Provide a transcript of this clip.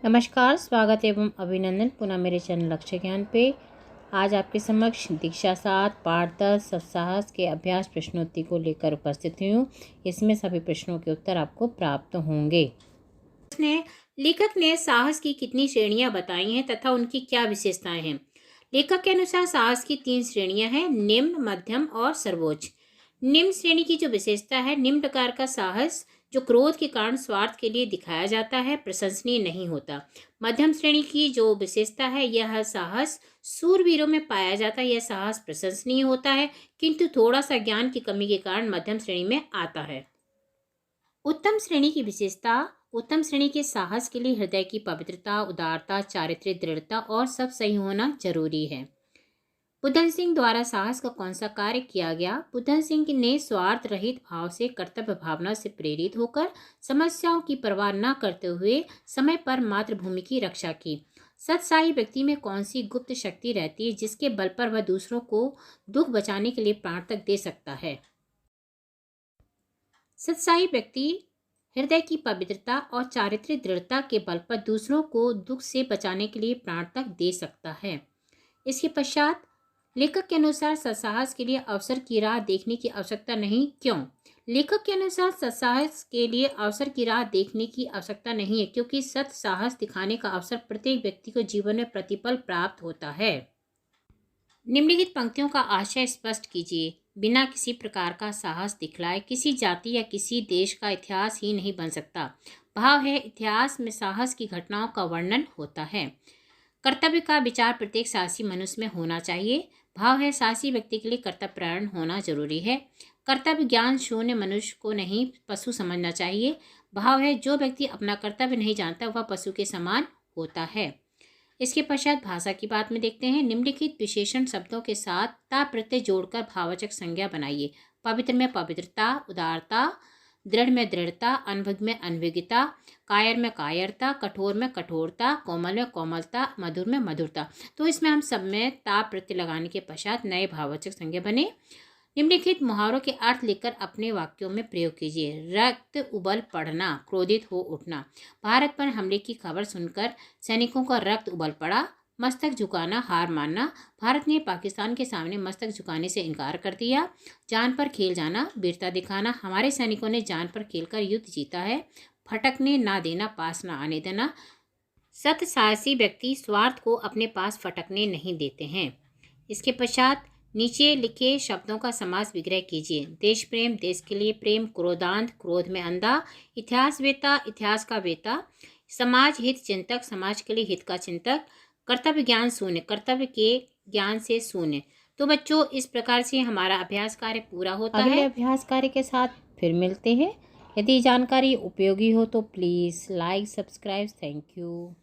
नमस्कार, स्वागत एवं अभिनंदन पुनः मेरे चैनल अक्षय ज्ञान पे। आज आपके समक्ष दीक्षा 7 पाठ 10 साहस के अभ्यास प्रश्नोत्तरी को लेकर उपस्थित हुई हूँ। इसमें सभी प्रश्नों के उत्तर आपको प्राप्त होंगे। लेखक ने साहस की कितनी श्रेणियां बताई हैं तथा उनकी क्या विशेषताएं हैं। लेखक के अनुसार साहस की 3 श्रेणियां हैं, निम्न, मध्यम और सर्वोच्च। निम्न श्रेणी की जो विशेषता है, निम्न प्रकार का साहस जो क्रोध के कारण स्वार्थ के लिए दिखाया जाता है, प्रशंसनीय नहीं होता। मध्यम श्रेणी की जो विशेषता है, यह साहस सूरवीरों में पाया जाता है। यह साहस प्रशंसनीय होता है, किंतु थोड़ा सा ज्ञान की कमी के कारण मध्यम श्रेणी में आता है। उत्तम श्रेणी की विशेषता, उत्तम श्रेणी के साहस के लिए हृदय की पवित्रता, उदारता, चारित्रिक दृढ़ता और सब सही होना जरूरी है। बुद्धन सिंह द्वारा साहस का कौन सा कार्य किया गया। बुद्धन सिंह ने स्वार्थ रहित भाव से, कर्तव्य भावना से प्रेरित होकर समस्याओं की परवाह न करते हुए समय पर मातृभूमि की रक्षा की। सत्साही व्यक्ति में कौन सी गुप्त शक्ति रहती है जिसके बल पर वह दूसरों को दुख बचाने के लिए प्राण तक दे सकता है। सत्साही व्यक्ति हृदय की पवित्रता और चारित्रिक दृढ़ता के बल पर दूसरों को दुख से बचाने के लिए प्राण तक दे सकता है। इसके पश्चात लेखक के अनुसार सत्साहस के लिए अवसर की राह देखने की आवश्यकता नहीं। क्यों? लेखक के अनुसार सत्साहस के लिए अवसर की राह देखने की आवश्यकता नहीं है, क्योंकि सत्साहस दिखाने का अवसर प्रत्येक व्यक्ति को जीवन में प्रतिपल प्राप्त होता है। निम्नलिखित पंक्तियों का आशय स्पष्ट कीजिए। बिना किसी प्रकार का साहस दिखलाए किसी जाति या किसी देश का इतिहास ही नहीं बन सकता। भाव है, इतिहास में साहस की घटनाओं का वर्णन होता है। कर्तव्य का विचार प्रत्येक साहसी मनुष्य में होना चाहिए। भाव है, साहसी व्यक्ति के लिए कर्तव्यपरायण होना जरूरी है। कर्तव्य ज्ञान शून्य मनुष्य को नहीं, पशु समझना चाहिए। भाव है, जो व्यक्ति अपना कर्तव्य नहीं जानता वह पशु के समान होता है। इसके पश्चात भाषा की बात में देखते हैं। निम्नलिखित विशेषण शब्दों के साथ ता प्रत्यय जोड़कर भाववाचक संज्ञा बनाइए। पवित्र में पवित्रता, उदारता, दृढ़ में दृढ़ता, अनभिज्ञ में अनभिज्ञता, कायर में कायरता, कठोर में कठोरता, कोमल में कोमलता, मधुर में मधुरता। तो इसमें हम सब में ता प्रत्यय लगाने के पश्चात नए भाववाचक संज्ञा बने। निम्नलिखित मुहावरों के अर्थ लिखकर अपने वाक्यों में प्रयोग कीजिए। रक्त उबल पड़ना, क्रोधित हो उठना। भारत पर हमले की खबर सुनकर सैनिकों का रक्त उबल पड़ा। मस्तक झुकाना, हार मानना। भारत ने पाकिस्तान के सामने मस्तक झुकाने से इनकार कर दिया। जान पर खेल जाना, वीरता दिखाना। हमारे सैनिकों ने जान पर खेलकर युद्ध जीता है। फटकने ना देना, पास ना आने देना। सत्य साहसी व्यक्ति स्वार्थ को अपने पास फटकने नहीं देते हैं। इसके पश्चात नीचे लिखे शब्दों का समास विग्रह कीजिए। देश प्रेम, देश के लिए प्रेम, क्रोधांध, क्रोध में अंधा, इतिहास वेता, इतिहास का वेता, समाज हित चिंतक, समाज के लिए हित का चिंतक, कर्तव्य ज्ञान शून्य, कर्तव्य के ज्ञान से शून्य। तो बच्चों, इस प्रकार से हमारा अभ्यास कार्य पूरा होता है। अगले अभ्यास कार्य के साथ फिर मिलते हैं। यदि जानकारी उपयोगी हो तो please like, subscribe. Thank you.